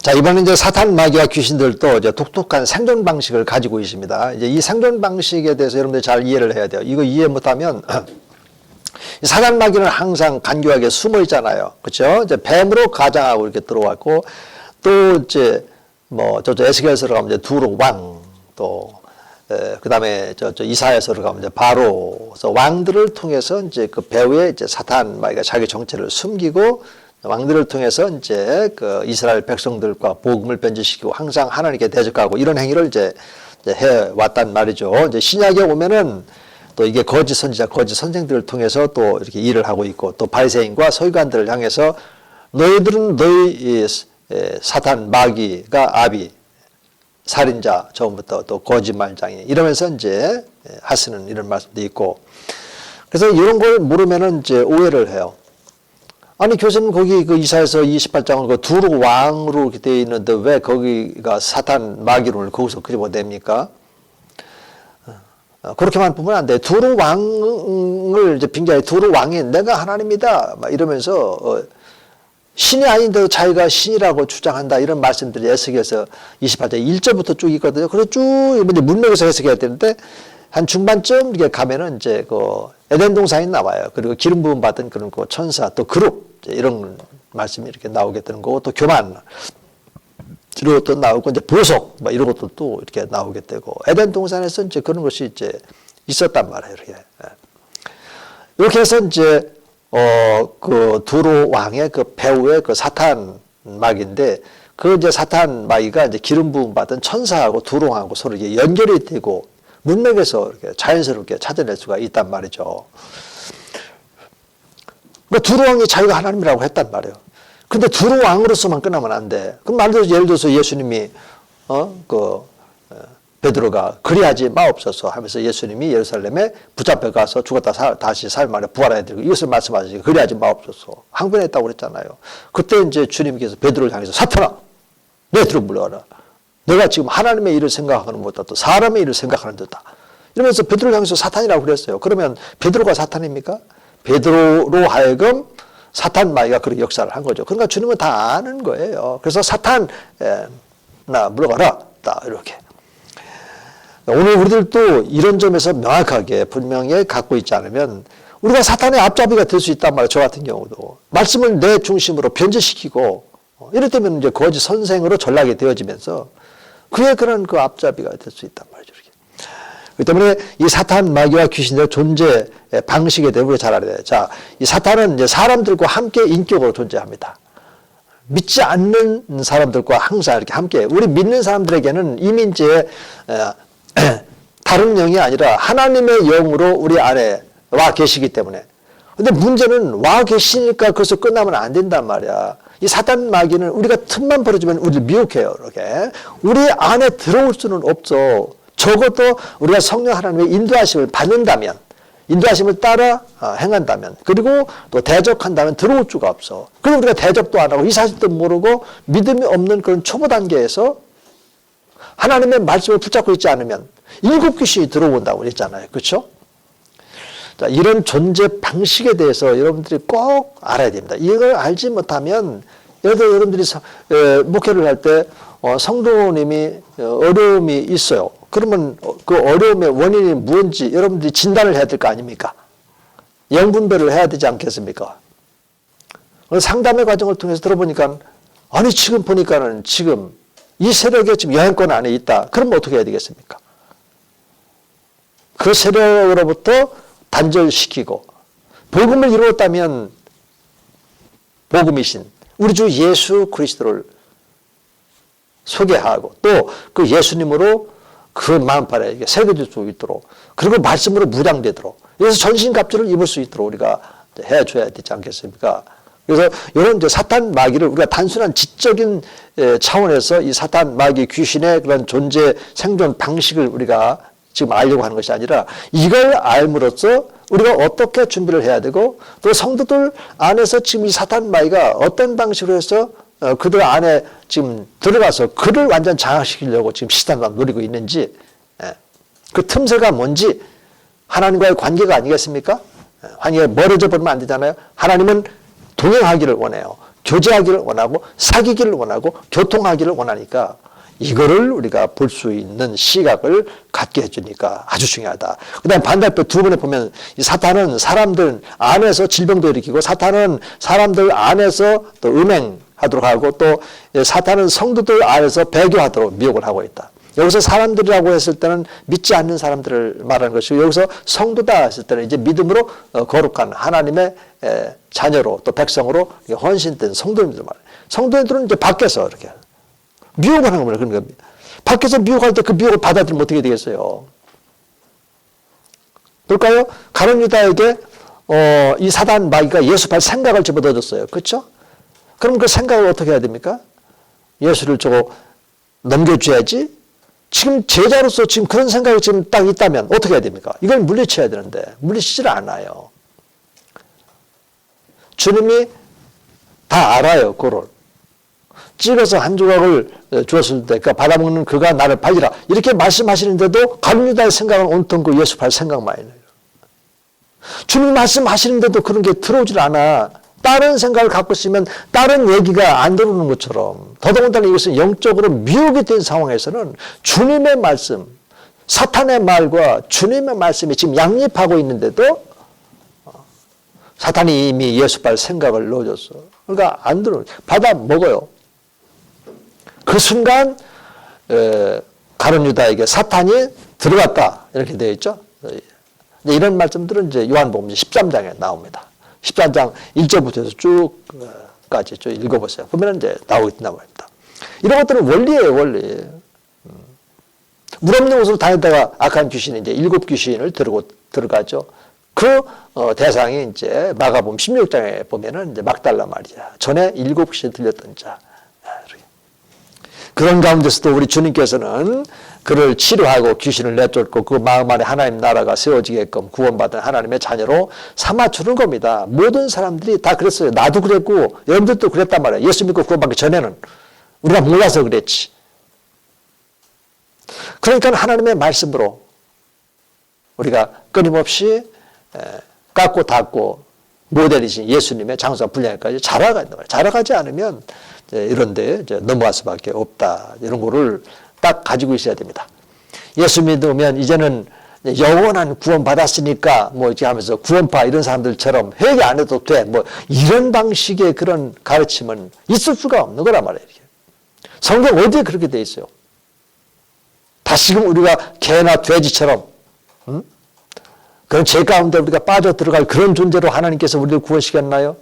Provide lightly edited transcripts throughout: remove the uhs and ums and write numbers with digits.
자, 이번에 이제 사탄 마귀와 귀신들도 이제 독특한 생존 방식을 가지고 있습니다. 이제 이 생존 방식에 대해서 여러분들이 잘 이해를 해야 돼요. 이거 이해 못하면 사탄 마귀는 항상 간교하게 숨어 있잖아요. 그렇죠? 이제 뱀으로 가장하고 이렇게 들어왔고, 또 이제 뭐 저쪽 에스겔서로 가면 이제 두로 왕, 또 그다음에 저 이사야서로 가면 이제 바로, 그래서 왕들을 통해서 이제 그 배후에 이제 사탄 마귀가 자기 정체를 숨기고, 왕들을 통해서 이제 그 이스라엘 백성들과 복음을 변질시키고 항상 하나님께 대적하고 이런 행위를 이제 해 왔단 말이죠. 이제 신약에 오면은 또 이게 거짓 선지자, 거짓 선생들을 통해서 또 이렇게 일을 하고 있고, 또 바리새인과 서기관들을 향해서 너희들은 너희 사탄 마귀가 아비, 살인자, 처음부터 또 거짓말장애 이러면서 이제 하시는 이런 말씀도 있고, 그래서 이런 걸 모르면은 이제 오해를 해요. 아니, 교수님 거기 그 이사야서 28장은 그 두로 왕으로 이렇게 되어 있는데 왜 거기가 사탄 마귀론을 거기서 그려냅니까? 그렇게만 보면 안 돼. 두로 왕을 이제 빙자해 두로 왕이 내가 하나님이다 막 이러면서 신이 아닌데도 자기가 신이라고 주장한다 이런 말씀들이 에스겔서 28장 1절부터 쭉 있거든요. 그래서 쭉 이제 문맥에서 해석해야 되는데 한 중반쯤 이렇게 가면은 이제 그 에덴 동산이 나와요. 그리고 기름 부음 받은 그런 그 천사 또 그룹 이런 말씀이 이렇게 나오게 되는 거고, 또 교만 이런 것도 나오고 이제 보석 뭐 이런 것도 또 이렇게 나오게 되고, 에덴 동산에서 이제 그런 것이 이제 있었단 말이에요. 이렇게 해서 이제 그 두로 왕의 그 배후의 그 사탄 마귀인데, 그 이제 사탄 마귀가 이제 기름 부음 받은 천사하고 두로 왕하고 서로 이게 연결이 되고 문맥에서 이렇게 자연스럽게 찾아낼 수가 있단 말이죠. 그러니까 두로 왕이 자기가 하나님이라고 했단 말이에요. 근데 두로 왕으로서만 끝나면 안 돼. 그럼 예를 들어서 예수님이 베드로가 그리하지 마옵소서 하면서 예수님이 예루살렘에 붙잡혀 가서 죽었다 다시 살만에 부활해야 되고 이것을 말씀하시고 그리하지 마옵소서 항변했다고 그랬잖아요. 그때 이제 주님께서 베드로를 향해서 사탄아, 내 뒤로 물러가라. 내가 지금 하나님의 일을 생각하는 것보다 또 사람의 일을 생각하는 듯다. 이러면서 베드로를 향해서 사탄이라고 그랬어요. 그러면 베드로가 사탄입니까? 베드로로 하여금 사탄 마귀가 그렇게 역사를 한 거죠. 그러니까 주님은 다 아는 거예요. 그래서 사탄, 나 물러가라. 이렇게. 오늘 우리들도 이런 점에서 명확하게 분명히 갖고 있지 않으면 우리가 사탄의 앞잡이가 될 수 있단 말이에요. 저 같은 경우도. 말씀을 내 중심으로 변질시키고 이럴 때면 이제 거짓 선생으로 전락이 되어지면서 그의 그런 그 앞잡이가 될 수 있단 말이죠. 그렇기 때문에 이 사탄 마귀와 귀신의 존재 방식에 대해 우리가 잘 알아야 돼요. 자, 이 사탄은 이제 사람들과 함께 인격으로 존재합니다. 믿지 않는 사람들과 항상 이렇게 함께, 우리 믿는 사람들에게는 이미 이제 다른 영이 아니라 하나님의 영으로 우리 안에 와 계시기 때문에. 근데 문제는 와 계시니까 그것서 끝나면 안 된단 말이야. 이 사탄 마귀는 우리가 틈만 벌어주면 우리를 미혹해요. 이렇게. 우리 안에 들어올 수는 없어. 적어도 우리가 성령 하나님의 인도하심을 받는다면, 인도하심을 따라 행한다면, 그리고 또 대적한다면 들어올 수가 없어. 그리고 우리가 대적도 안 하고 이 사실도 모르고 믿음이 없는 그런 초보 단계에서 하나님의 말씀을 붙잡고 있지 않으면 7 귀신이 들어온다고 그랬잖아요. 그렇죠? 자, 이런 존재 방식에 대해서 여러분들이 꼭 알아야 됩니다. 이걸 알지 못하면, 예를 들어 여러분들이 목회를 할 때 성도님이 어려움이 있어요. 그러면 그 어려움의 원인이 무엇인지 여러분들이 진단을 해야 될 거 아닙니까? 영분별을 해야 되지 않겠습니까? 상담의 과정을 통해서 들어보니까, 아니 지금 보니까는 지금 이 세력에 지금 영향권 안에 있다. 그러면 어떻게 해야 되겠습니까? 그 세력으로부터 단절시키고, 복음을 이루었다면 복음이신 우리 주 예수 그리스도를 소개하고, 또 그 예수님으로 그 마음판에 새겨질 수 있도록, 그리고 말씀으로 무장되도록, 그래서 전신갑주를 입을 수 있도록 우리가 해줘야 되지 않겠습니까? 그래서 이런 이제 사탄 마귀를 우리가 단순한 지적인 차원에서 이 사탄 마귀 귀신의 그런 존재 생존 방식을 우리가 지금 알려고 하는 것이 아니라, 이걸 알므로써 우리가 어떻게 준비를 해야 되고, 또 성도들 안에서 지금 이 사탄 마귀가 어떤 방식으로 해서 그들 안에 지금 들어가서 그를 완전 장악시키려고 지금 시단을 노리고 있는지, 그 틈새가 뭔지, 하나님과의 관계가 아니겠습니까? 관계가 멀어져 버리면 안 되잖아요. 하나님은 동행하기를 원해요. 교제하기를 원하고 사귀기를 원하고 교통하기를 원하니까 이거를 우리가 볼 수 있는 시각을 갖게 해주니까 아주 중요하다. 그 다음에 반대편 두 번에 보면 이 사탄은 사람들 안에서 질병도 일으키고 사탄은 사람들 안에서 또 음행하도록 하고 또 사탄은 성도들 안에서 배교하도록 미혹을 하고 있다. 여기서 사람들이라고 했을 때는 믿지 않는 사람들을 말하는 것이고 여기서 성도다 했을 때는 이제 믿음으로 거룩한 하나님의 자녀로 또 백성으로 헌신된 성도님들 말이에요. 성도님들은 이제 밖에서 이렇게 미혹을 하는 겁니다. 그런 겁니다. 밖에서 미혹할 때 그 미혹을 받아들이면 어떻게 되겠어요? 볼까요? 가룟 유다에게 이 사단 마귀가 예수팔 생각을 집어넣어줬어요. 그렇죠? 그럼 그 생각을 어떻게 해야 됩니까? 예수를 저거 넘겨줘야지. 지금 제자로서 지금 그런 생각이 지금 딱 있다면 어떻게 해야 됩니까? 이걸 물리쳐야 되는데 물리치질 않아요. 주님이 다 알아요. 그걸. 찍어서 한 조각을 주었을 때 그러니까 받아먹는 그가 나를 팔리라 이렇게 말씀하시는데도 가룟 유다의 생각은 온통 그 예수 팔 생각만이에요. 주님 말씀하시는데도 그런 게 들어오질 않아. 다른 생각을 갖고 있으면 다른 얘기가 안 들어오는 것처럼 더더군다나 이것은 영적으로 미혹이 된 상황에서는 주님의 말씀, 사탄의 말과 주님의 말씀이 지금 양립하고 있는데도 사탄이 이미 예수발 생각을 넣어줬어. 그러니까 안 들어. 받아 먹어요. 그 순간 가룟 유다에게 사탄이 들어갔다 이렇게 되어 있죠. 이런 말씀들은 이제 요한복음 13장에 나옵니다. 13장 1절부터 해서 쭉까지 쭉 읽어보세요. 보면 이제 나오고 있단 말입니다. 이런 것들은 원리예요, 원리. 물 없는 곳으로 다니다가 악한 귀신이 이제 7 귀신을 들고 들어가죠. 그 대상이 이제 마가복음 16장에 보면은 이제 막달라 말이야. 전에 7 귀신 들렸던 자. 그런 가운데서도 우리 주님께서는 그를 치료하고 귀신을 내쫓고 그 마음 안에 하나님 나라가 세워지게끔 구원받은 하나님의 자녀로 삼아주는 겁니다. 모든 사람들이 다 그랬어요. 나도 그랬고 여러분들도 그랬단 말이에요. 예수 믿고 구원받기 전에는 우리가 몰라서 그랬지. 그러니까 하나님의 말씀으로 우리가 끊임없이 깎고 닦고 모델이신 예수님의 장수와 분량까지 자라가야 된다 말이에요. 자라가지 않으면 이런데 넘어갈 수밖에 없다. 이런 거를 딱 가지고 있어야 됩니다. 예수 믿으면 이제는 영원한 구원 받았으니까 뭐 이렇게 하면서 구원파 이런 사람들처럼 회개 안 해도 돼. 뭐 이런 방식의 그런 가르침은 있을 수가 없는 거란 말이에요. 성경 어디에 그렇게 돼 있어요? 다시금 우리가 개나 돼지처럼 그런 죄 가운데 우리가 빠져 들어갈 그런 존재로 하나님께서 우리를 구원시켰나요?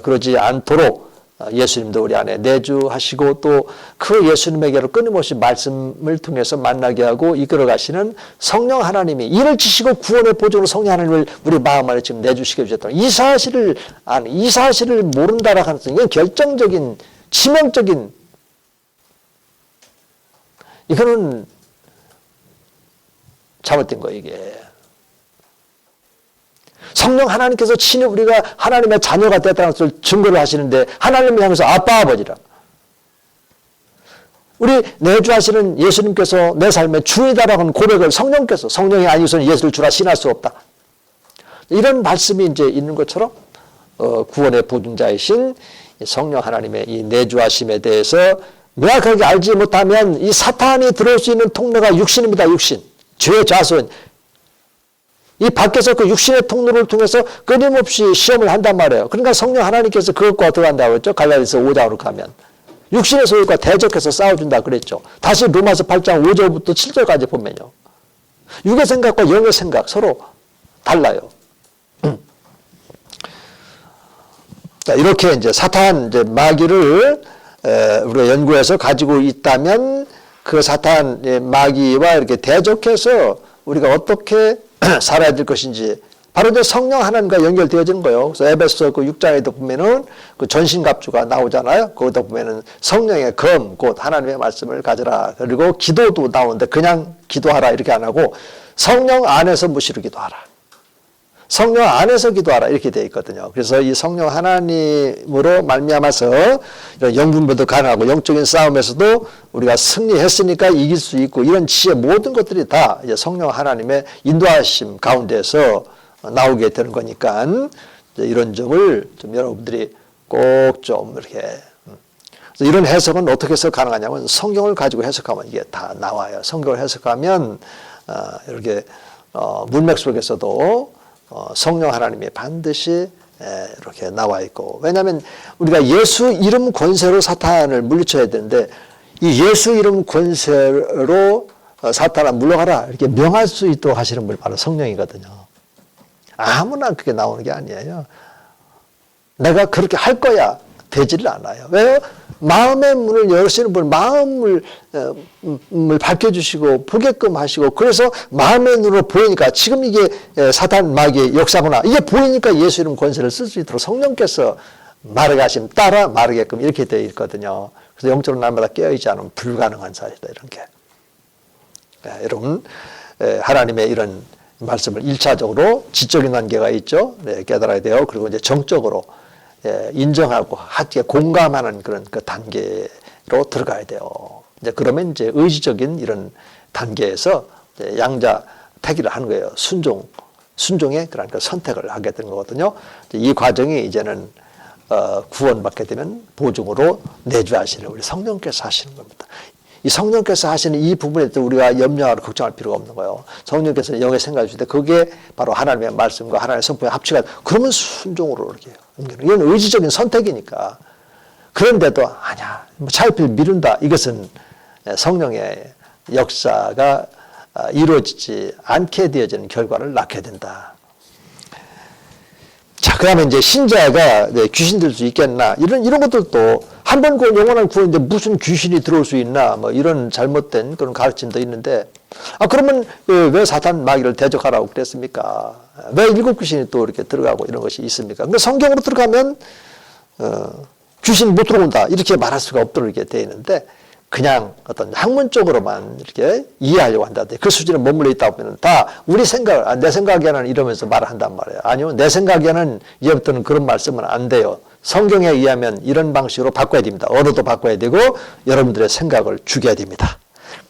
그러지 않도록 예수님도 우리 안에 내주하시고 또 그 예수님에게로 끊임없이 말씀을 통해서 만나게 하고 이끌어 가시는 성령 하나님이 이를 지시고 구원의 보존으로 성령 하나님을 우리 마음 안에 지금 내주시게 주셨다. 이 사실을 모른다라 하는 것은 이건 결정적인 치명적인 이거는 잘못된 거예요, 이게. 성령 하나님께서 친히 우리가 하나님의 자녀가 됐다는 것을 증거를 하시는데 하나님을 향해서 아빠 아버지라. 우리 내주하시는 예수님께서 내 삶의 주이다라고 하는 고백을 성령께서 성령이 아니고서는 예수를 주라 신할 수 없다. 이런 말씀이 이제 있는 것처럼 구원의 보증자이신 성령 하나님의 이 내주하심에 대해서 명확하게 알지 못하면 이 사탄이 들어올 수 있는 통로가 육신입니다. 육신. 죄의 자손. 이 밖에서 그 육신의 통로를 통해서 끊임없이 시험을 한단 말이에요. 그러니까 성령 하나님께서 그것과 들어간다고 했죠. 갈라디아서 5장으로 가면. 육신의 소유과 대적해서 싸워준다 그랬죠. 다시 로마서 8장 5절부터 7절까지 보면요. 육의 생각과 영의 생각 서로 달라요. 자, 이렇게 이제 사탄, 이제 마귀를 우리가 연구해서 가지고 있다면 그 사탄 마귀와 이렇게 대적해서 우리가 어떻게 살아야 될 것인지 바로 이제 성령 하나님과 연결되어지는 거예요. 그래서 에베소 그 6장에도 보면은 그 전신갑주가 나오잖아요. 거기다 보면은 성령의 검, 곧 하나님의 말씀을 가져라. 그리고 기도도 나오는데 그냥 기도하라 이렇게 안 하고 성령 안에서 무시로 기도하라. 성령 안에서 기도하라 이렇게 되어 있거든요. 그래서 이 성령 하나님으로 말미암아서 이런 영분별도 가능하고 영적인 싸움에서도 우리가 승리했으니까 이길 수 있고 이런 지혜 모든 것들이 다 이제 성령 하나님의 인도하심 가운데서 나오게 되는 거니까 이런 점을 좀 여러분들이 꼭 좀 이렇게 그래서 이런 해석은 어떻게 해서 가능하냐면 성경을 가지고 해석하면 이게 다 나와요. 성경을 해석하면 이렇게 문맥 속에서도 성령 하나님이 반드시 이렇게 나와 있고, 왜냐하면 우리가 예수 이름 권세로 사탄을 물리쳐야 되는데 이 예수 이름 권세로 사탄아 물러가라 이렇게 명할 수 있도록 하시는 분이 바로 성령이거든요. 아무나 그게 나오는 게 아니에요. 내가 그렇게 할 거야 되지를 않아요. 왜요? 마음의 문을 열으시는 분, 마음을 밝혀주시고 보게끔 하시고, 그래서 마음의 눈으로 보이니까 지금 이게 사탄 마귀의 역사구나, 이게 보이니까 예수 이름 권세를 쓸 수 있도록 성령께서 마르게 하시면 따라 마르게끔 이렇게 되어 있거든요. 그래서 영적으로 날마다 깨어있지 않으면 불가능한 사실이다, 이런 게. 여러분, 하나님의 이런 말씀을 1차적으로 지적인 관계가 있죠. 깨달아야 돼요. 그리고 이제 정적으로 인정하고 공감하는 그런 그 단계로 들어가야 돼요. 이제 그러면 이제 의지적인 이런 단계에서 이제 양자택일을 하는 거예요. 순종의 그런 그 선택을 하게 되는 거거든요. 이 과정이 이제는 구원받게 되면 보증으로 내주하시는 우리 성령께서 하시는 겁니다. 이 성령께서 하시는 이 부분에 또 우리가 염려하고 걱정할 필요가 없는 거예요. 성령께서는 영의 생각을 주실 때 그게 바로 하나님의 말씀과 하나님의 성품의 합치가, 그러면 순종으로 이렇게 해요. 이건 의지적인 선택이니까. 그런데도 아니야, 차일피일 미룬다. 이것은 성령의 역사가 이루어지지 않게 되어지는 결과를 낳게 된다. 자, 그 다음에 이제 신자가 귀신 들 수 있겠나? 이런 것들도 한 번 구원, 영원한 구원인데 무슨 귀신이 들어올 수 있나? 뭐 이런 잘못된 그런 가르침도 있는데, 그러면 왜 사탄 마귀를 대적하라고 그랬습니까? 왜 일곱 귀신이 또 이렇게 들어가고 이런 것이 있습니까? 근데 성경으로 들어가면, 귀신 못 들어온다. 이렇게 말할 수가 없도록 이렇게 되어 있는데, 그냥 어떤 학문적으로만 이렇게 이해하려고 한다. 그 수준에 머물러 있다 보면 다 우리 생각, 내 생각에는 이러면서 말을 한단 말이에요. 아니요, 내 생각에는 이제부터는 그런 말 쓰면 안 돼요. 성경에 의하면 이런 방식으로 바꿔야 됩니다. 언어도 바꿔야 되고 여러분들의 생각을 죽여야 됩니다.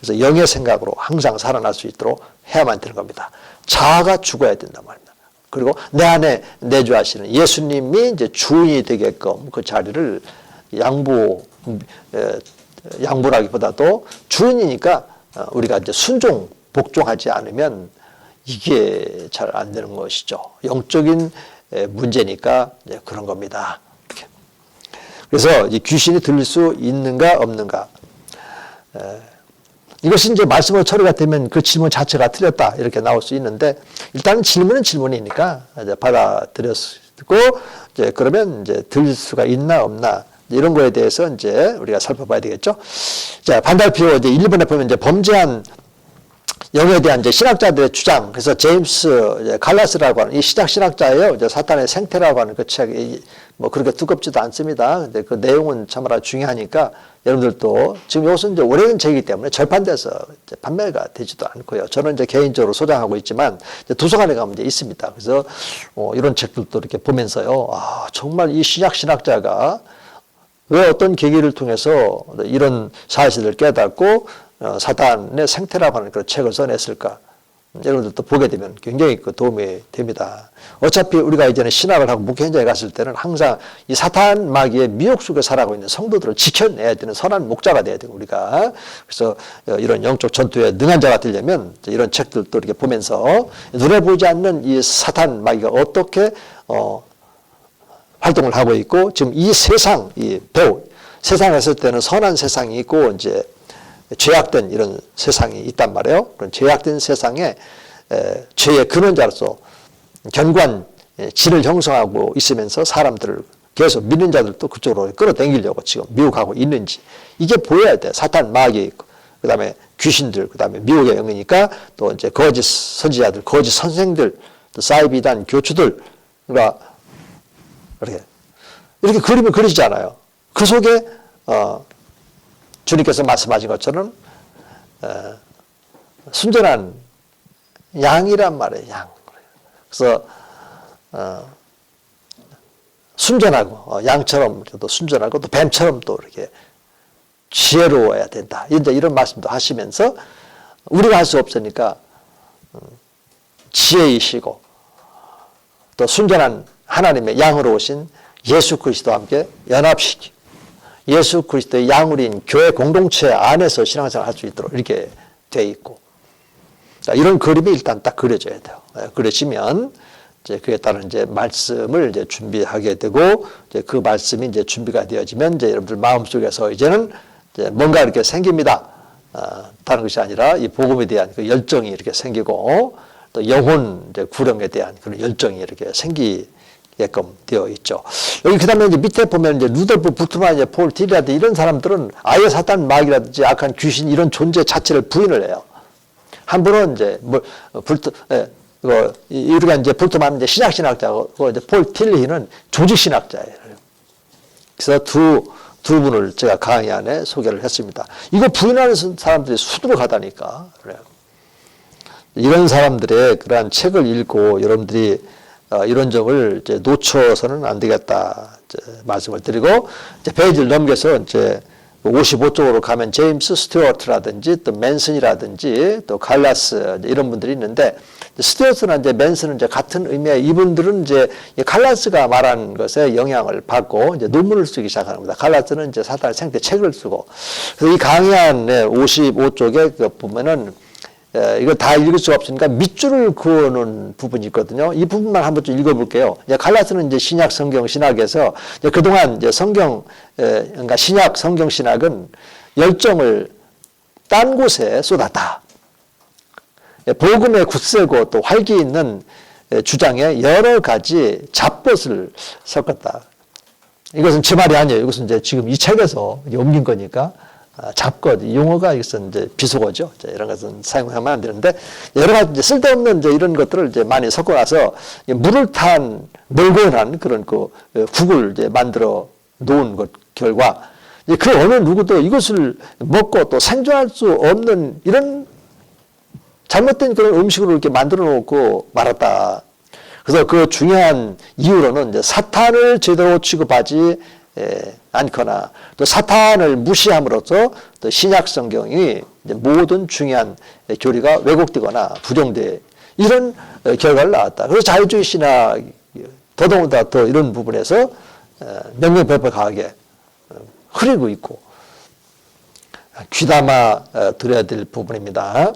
그래서 영의 생각으로 항상 살아날 수 있도록 해야만 되는 겁니다. 자아가 죽어야 된단 말입니다. 그리고 내 안에 내주하시는 예수님이 이제 주인이 되게끔 그 자리를 양보라기보다도 주인이니까 우리가 이제 복종하지 않으면 이게 잘 안 되는 것이죠. 영적인 문제니까 이제 그런 겁니다. 이렇게. 그래서 이 귀신이 들릴 수 있는가 없는가. 이것이 이제 말씀으로 처리가 되면 그 질문 자체가 틀렸다 이렇게 나올 수 있는데, 일단은 질문은 질문이니까 이제 받아들였고, 이제 그러면 이제 들릴 수가 있나 없나. 이런 거에 대해서 이제 우리가 살펴봐야 되겠죠. 자, 반달표 이제 1번에 보면 이제 범죄한 영에 대한 이제 신학자들의 주장. 그래서 제임스 갈라스라고 하는 이 신학자예요. 이제 사탄의 생태라고 하는 그 책이 뭐 그렇게 두껍지도 않습니다. 근데 그 내용은 참으로 중요하니까 여러분들도 지금 이것은 이제 오래된 책이기 때문에 절판돼서 이제 판매가 되지도 않고요. 저는 이제 개인적으로 소장하고 있지만 이제 도서관에 가면 이제 있습니다. 그래서 이런 책들도 이렇게 보면서요. 정말 이 신학자가 왜 어떤 계기를 통해서 이런 사실을 깨닫고 사탄의 생태라고 하는 그런 책을 써냈을까? 여러분들도 보게 되면 굉장히 도움이 됩니다. 어차피 우리가 이제는 신학을 하고 목회 현장에 갔을 때는 항상 이 사탄 마귀의 미혹 속에 살아가고 있는 성도들을 지켜내야 되는 선한 목자가 돼야 되고, 우리가. 그래서 이런 영적 전투에 능한 자가 되려면 이런 책들도 이렇게 보면서 눈에 보이지 않는 이 사탄 마귀가 어떻게 활동을 하고 있고, 지금 이 세상, 세상에 있을 때는 선한 세상이 있고, 이제 죄악된 이런 세상이 있단 말이에요. 그런 죄악된 세상에 죄의 근원자로서 견고한 질을 형성하고 있으면서 사람들을 계속 믿는 자들도 그쪽으로 끌어당기려고 지금 미혹하고 있는지, 이게 보여야 돼. 사탄, 마귀, 그 다음에 귀신들, 그 다음에 미혹의 영이니까 또 이제 거짓 선지자들, 거짓 선생들, 또 사이비단 교주들과 이렇게 그림을 그리잖아요. 그 속에 주님께서 말씀하신 것처럼 순전한 양이란 말이에요. 양. 그래서 순전하고 양처럼 또 순전하고 또 뱀처럼 또 이렇게 지혜로워야 된다. 이런 말씀도 하시면서 우리가 할 수 없으니까 지혜이시고 또 순전한 하나님의 양으로 오신 예수 그리스도와 함께 연합시키고 예수 그리스도의 양우리인 교회 공동체 안에서 신앙생활 할 수 있도록 이렇게 돼 있고, 이런 그림이 일단 딱 그려져야 돼요. 그려지면 이제 그에 따른 이제 말씀을 이제 준비하게 되고, 이제 그 말씀이 이제 준비가 되어지면 이제 여러분들 마음속에서 이제는 이제 뭔가 이렇게 생깁니다. 다른 것이 아니라 이 복음에 대한 그 열정이 이렇게 생기고, 또 영혼 이제 구령에 대한 그런 열정이 이렇게 생기게끔 되어 있죠. 여기 그다음에 이제 밑에 보면 이제 루돌프 부트만, 이제 폴 틸리라든지 이런 사람들은 아예 사탄 마귀라든지 악한 귀신 이런 존재 자체를 부인을 해요. 한 분은 이제 우리가 이제 불트만 이제 신약신학자고, 이제 폴 틸리히는 조직신학자예요. 그래서 두 분을 제가 강의 안에 소개를 했습니다. 이거 부인하는 사람들이 수두룩하다니까. 그래요. 이런 사람들의 그러한 책을 읽고 여러분들이 이런 점을 이제 놓쳐서는 안 되겠다 말씀을 드리고, 이제 페이지를 넘겨서 이제 55쪽으로 가면 제임스 스튜어트라든지 또 맨슨이라든지 또 칼라스 이런 분들이 있는데, 스튜어트나 이제 맨슨은 이제 같은 의미의, 이분들은 이제 칼라스가 말한 것에 영향을 받고 이제 논문을 쓰기 시작하는 겁니다. 칼라스는 이제 사탄의 생태 책을 쓰고, 그래서 이 강의안에 55쪽에 보면은 이거 다 읽을 수가 없으니까 밑줄을 그어놓은 부분이 있거든요. 이 부분만 한번 좀 읽어볼게요. 이제 칼라스는 이제 신약 성경 신학에서 이제 그동안 이제 그러니까 신약 성경 신학은 열정을 딴 곳에 쏟았다. 복음의 굳세고 또 활기 있는 주장에 여러 가지 잡것을 섞었다. 이것은 제 말이 아니에요. 이것은 이제 지금 이 책에서 옮긴 거니까. 잡것, 용어가 이것은 이제 비속어죠. 이런 것은 사용하면 안 되는데, 여러 가지 이제 쓸데없는 이제 이런 것들을 이제 많이 섞어놔서 물을 탄 널고연한 그런 국을 이제 만들어 놓은 것 결과, 그 어느 누구도 이것을 먹고 또 생존할 수 없는 이런 잘못된 그런 음식으로 이렇게 만들어 놓고 말았다. 그래서 그 중요한 이유로는 이제 사탄을 제대로 취급하지 않거나 또 사탄을 무시함으로써 또 신약 성경이 모든 중요한 교리가 왜곡되거나 부정돼, 이런 결과를 낳았다. 그래서 자유주의 신학 더더군다나 더 이런 부분에서 명명백백하게 흐리고 있고, 귀담아 들어야 될 부분입니다.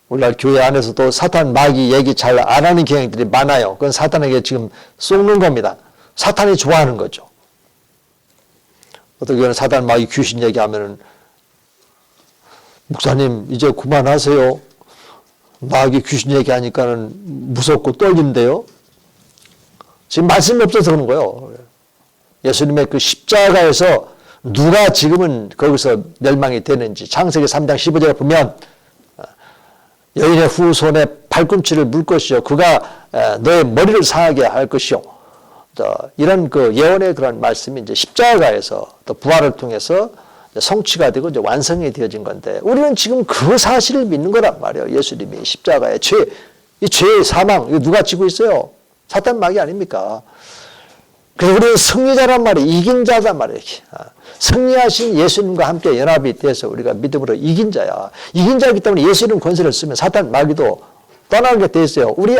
오늘날 교회 안에서도 사탄 마귀 얘기 잘 안 하는 경향들이 많아요. 그건 사탄에게 지금 속는 겁니다. 사탄이 좋아하는 거죠. 어떻게 보면 사탄 마귀 귀신 얘기하면은, 목사님 이제 그만하세요. 마귀 귀신 얘기하니까는 무섭고 떨린대요. 지금 말씀이 없어서 그런 거예요. 예수님의 그 십자가에서 누가 지금은 거기서 멸망이 되는지, 창세기 3장 15절에 보면 여인의 후손에 발꿈치를 물 것이요 그가 너의 머리를 상하게 할 것이요, 이런 그 예언의 그런 말씀이 이제 십자가에서 또 부활을 통해서 성취가 되고 이제 완성이 되어진 건데, 우리는 지금 그 사실을 믿는 거란 말이에요. 예수님이 십자가의 이 죄의 사망, 이거 누가 지고 있어요? 사탄 마귀 아닙니까? 그래서 우리는 승리자란 말이에요. 이긴 자란 말이에요. 승리하신 예수님과 함께 연합이 돼서 우리가 믿음으로 이긴 자야. 이긴 자이기 때문에 예수님 권세를 쓰면 사탄 마귀도 떠나게 돼 있어요. 우리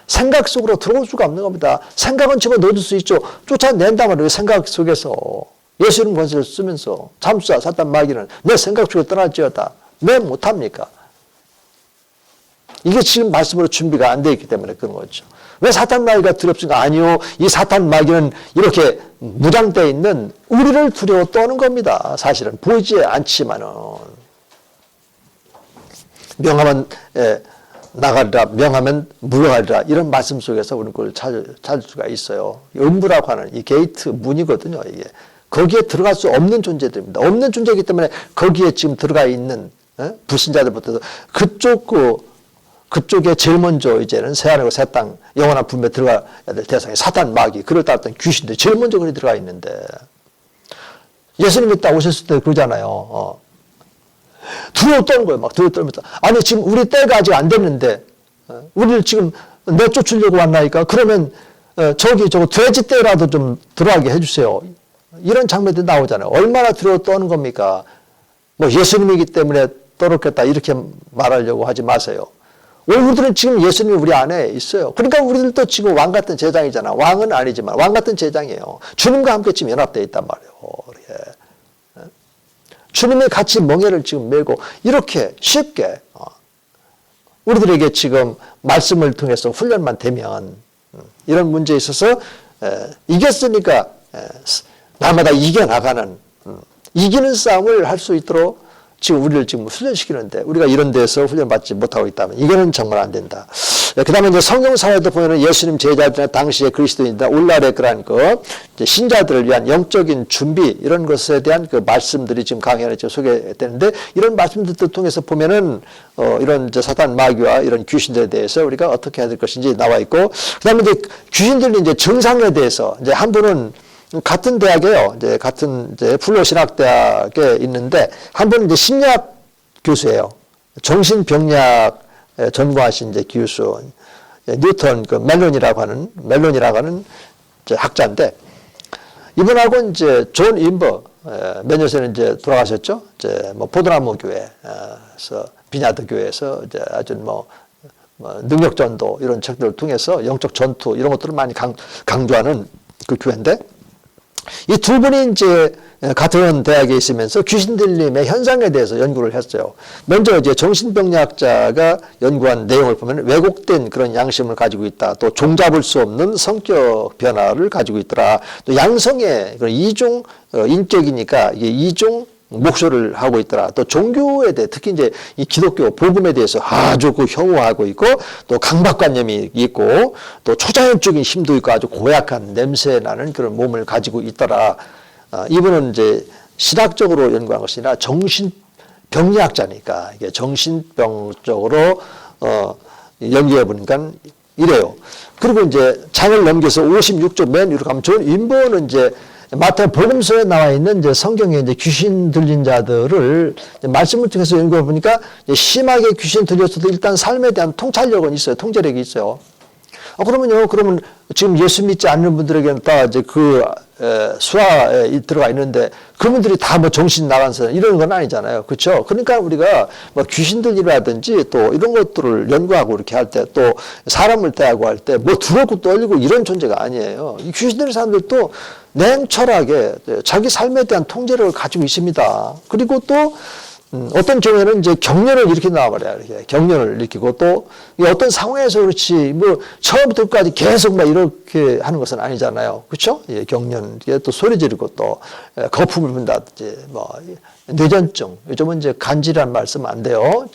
생각 속으로 들어올 수가 없는 겁니다. 생각은 집어넣을 수 있죠. 쫓아낸단 말이에요. 생각 속에서. 예수님 권세를 쓰면서 잠수야 사탄 마귀는 내 생각 속에 떠날지어다. 왜 못합니까? 이게 지금 말씀으로 준비가 안 되어 있기 때문에 그런 거죠. 왜 사탄 마귀가 두렵습니까? 아니요. 이 사탄 마귀는 이렇게 무장되어 있는 우리를 두려워 떠는 겁니다. 사실은 보이지 않지만은. 명하면 나가리라, 명하면 물러가리라, 이런 말씀 속에서 우리는 그걸 찾을 수가 있어요. 음부라고 하는 이 게이트 문이거든요. 이게 거기에 들어갈 수 없는 존재들입니다. 없는 존재이기 때문에 거기에 지금 들어가 있는 불신자들부터 그쪽에 제일 먼저 이제는 새하늘과 새 땅 영원한 분배 들어가야 될 대상이 사탄 마귀, 그를 따랐던 귀신들 제일 먼저 거기 들어가 있는데, 예수님이 딱 오셨을 때 그러잖아요. 두려워 떠는 거예요. 막 두려워 떨면서. 아니 지금 우리 때가 아직 안 됐는데 우리를 지금 내쫓으려고 왔나니까, 그러면 저거 돼지 떼라도 좀 들어가게 해주세요. 이런 장면들이 나오잖아요. 얼마나 두려워 떠는 겁니까? 뭐 예수님이기 때문에 떠놓겠다 이렇게 말하려고 하지 마세요. 우리들은 지금 예수님이 우리 안에 있어요. 그러니까 우리들도 지금 왕 같은 제장이잖아. 왕은 아니지만 왕 같은 제장이에요. 주님과 함께 지금 연합되어 있단 말이에요. 주님의 같이 멍에를 지금 메고 이렇게 쉽게 우리들에게 지금 말씀을 통해서 훈련만 되면 이런 문제에 있어서 이겼으니까 날마다 이겨나가는 이기는 싸움을 할 수 있도록 지금 우리를 지금 훈련시키는데 우리가 이런 데서 훈련받지 못하고 있다면 이거는 정말 안 된다. 그 다음에 이제 성경사에도 보면은 예수님 제자들이나 당시의 그리스도인들 오늘날의 그러한 신자들을 위한 영적인 준비 이런 것에 대한 그 말씀들이 지금 강연에 지금 소개되는데 이런 말씀들을 통해서 보면은 이런 이제 사단 마귀와 이런 귀신들에 대해서 우리가 어떻게 해야 될 것인지 나와 있고 그 다음에 이제 귀신들이 이제 증상에 대해서 이제 한 분은 같은 대학에요. 이제 같은 이제 풀로신학대학에 있는데 한 분은 이제 심리학 교수예요. 정신병리학 전공하신 이제 교수 뉴턴 그 멜론이라고 하는 이제 학자인데 이분하고 이제 존 인버 몇 년 전에 이제 돌아가셨죠. 이제 뭐 포도나무 교회에서 비냐드 교회에서 이제 아주 뭐 능력 전도 이런 책들을 통해서 영적 전투 이런 것들을 많이 강조하는 그 교회인데. 이 두 분이 이제 같은 대학에 있으면서 귀신 들림의 현상에 대해서 연구를 했어요. 먼저 이제 정신병리학자가 연구한 내용을 보면 왜곡된 그런 양심을 가지고 있다. 또 종잡을 수 없는 성격 변화를 가지고 있더라. 또 양성의 그런 이중 인격이니까 이게 이중 목소리를 하고 있더라. 또 종교에 대해 특히 이제 이 기독교 복음에 대해서 아주 그 혐오하고 있고 또 강박관념이 있고 또 초자연적인 힘도 있고 아주 고약한 냄새 나는 그런 몸을 가지고 있더라. 이분은 이제 신학적으로 연구한 것이 아니라 정신병리학자니까 이게 정신병 쪽으로 연구해 보니까 이래요. 그리고 이제 장을 넘겨서 56조 맨 위로 가면 존 인버는 이제 마태 복음서에 나와 있는 이제 성경에 이제 귀신 들린 자들을 말씀을 통해서 연구해 보니까 심하게 귀신 들렸어도 일단 삶에 대한 통찰력은 있어요. 통제력이 있어요. 그러면 지금 예수 믿지 않는 분들에게는 다 이제 그 수하에 들어가 있는데 그분들이 다 뭐 정신 나간 사람 이런 건 아니잖아요. 그렇죠? 그러니까 우리가 뭐 귀신 들리라든지 또 이런 것들을 연구하고 이렇게 할 때 또 사람을 대하고 할 때 뭐 두렵고 떨리고 이런 존재가 아니에요. 이 귀신 들린 사람들도 냉철하게 자기 삶에 대한 통제력을 가지고 있습니다. 그리고 또 어떤 경우에는 이제 경련을 일으킨단 말이야. 이렇게 경련을 일으키고 또 어떤 상황에서 그렇지 뭐 처음부터 끝까지 계속 막 이렇게 하는 것은 아니잖아요. 그렇죠? 예, 경련 또 소리 지르고 또 거품을 분다든지 뭐 뇌전증 요즘은 이제 간지란 말씀 안 돼요.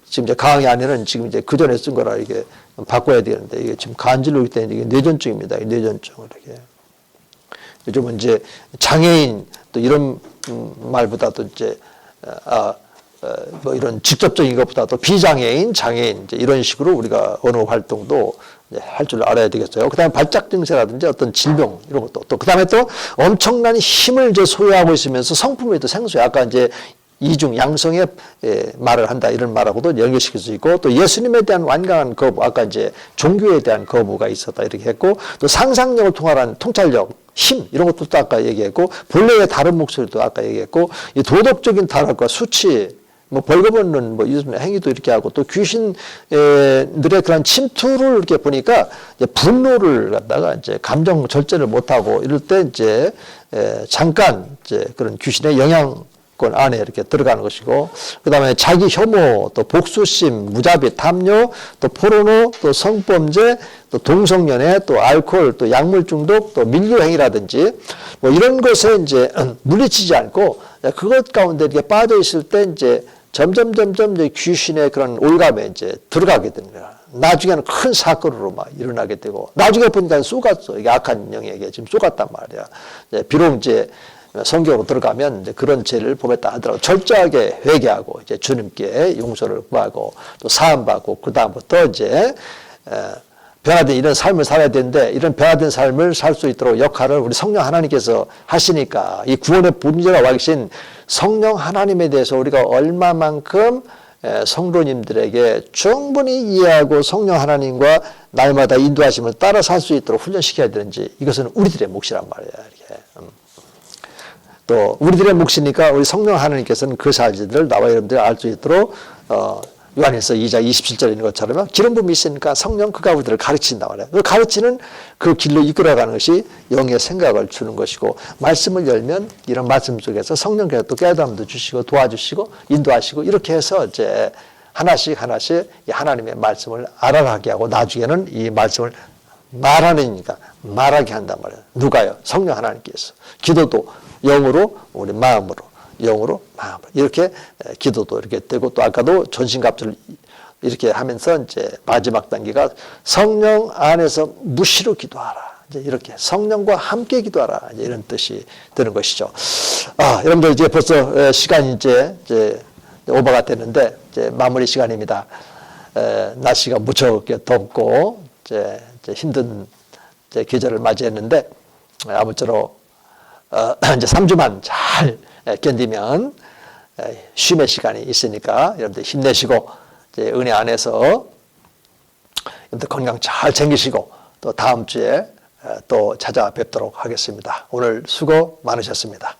지금 이제 강의 안에는 지금 이제 그 전에 쓴 거라 이게 바꿔야 되는데 이게 지금 간질로 있기 때문에 이게 뇌전증입니다. 뇌전증 이렇게. 요즘은 이제 장애인 또 이런 말보다도 이제 뭐 이런 직접적인 것보다도 비장애인, 장애인 이제 이런 식으로 우리가 언어 활동도 할 줄 알아야 되겠어요. 그다음에 발작 증세라든지 어떤 질병 이런 것도 또 그다음에 또 엄청난 힘을 이제 소유하고 있으면서 성품이 또 생소해. 아까 이제 이중 양성의 말을 한다 이런 말하고도 연결시킬 수 있고 또 예수님에 대한 완강한 거부 아까 이제 종교에 대한 거부가 있었다 이렇게 했고 또 상상력을 통할한 통찰력 힘 이런 것도 또 아까 얘기했고 본래의 다른 목소리도 아까 얘기했고 이 도덕적인 타락과 수치 뭐 벌거벗는 뭐 이런 행위도 이렇게 하고 또 귀신들의 그런 침투를 이렇게 보니까 이제 분노를 갖다가 이제 감정 절제를 못하고 이럴 때 이제 잠깐 이제 그런 귀신의 영향권 안에 이렇게 들어가는 것이고 그다음에 자기 혐오 또 복수심 무자비 탐욕 또 포르노 또 성범죄 또 동성연애 또 알코올 또 약물 중독 또 밀교행위라든지 뭐 이런 것에 이제 물리치지 않고 그것 가운데 이렇게 빠져 있을 때 이제 점점 이제 귀신의 그런 올감에 이제 들어가게 되는 거야. 나중에는 큰 사건으로 막 일어나게 되고 나중에 보니까 쏘갔어. 이게 악한 영에게 지금 쏘갔단 말이야. 비록 이제 성경으로 들어가면 이제 그런 죄를 범했다 하더라도 철저하게 회개하고 이제 주님께 용서를 구하고 또 사함받고 그 다음부터 이제 변화된 이런 삶을 살아야 되는데 이런 변화된 삶을 살 수 있도록 역할을 우리 성령 하나님께서 하시니까 이 구원의 본질과 와 계신 성령 하나님에 대해서 우리가 얼마만큼 성도님들에게 충분히 이해하고 성령 하나님과 날마다 인도하심을 따라 살 수 있도록 훈련시켜야 되는지 이것은 우리들의 몫이란 말이에요. 이렇게. 또 우리들의 몫이니까 우리 성령 하나님께서는 그 사실들을 나와 여러분들이 알 수 있도록 요한일서 2장 27절에 있는 것처럼 기름 부음이 있으니까 성령 그가 우리들을 가르친다 말이에요. 그 가르치는 그 길로 이끌어가는 것이 영의 생각을 주는 것이고, 말씀을 열면 이런 말씀 속에서 성령께서 또 깨달음도 주시고 도와주시고 인도하시고, 이렇게 해서 이제 하나씩 이 하나님의 말씀을 알아가게 하고, 나중에는 이 말씀을 말하니까 말하게 한단 말이에요. 누가요? 성령 하나님께서. 기도도 영으로, 우리 마음으로, 영으로, 마음으로 이렇게 기도도 이렇게 되고, 또 아까도 전신갑주를 이렇게 하면서 이제 마지막 단계가 성령 안에서 무시로 기도하라. 이제 이렇게 성령과 함께 기도하라. 이제 이런 뜻이 드는 것이죠. 여러분들 이제 벌써 시간이 이제 오버가 됐는데 이제 마무리 시간입니다. 날씨가 무척 덥고 이제 힘든 이제 계절을 맞이했는데, 아무쪼록 이제 3주만 잘 견디면 쉼의 시간이 있으니까 여러분들 힘내시고, 이제 은혜 안에서 여러분들 건강 잘 챙기시고, 또 다음 주에 또 찾아뵙도록 하겠습니다. 오늘 수고 많으셨습니다.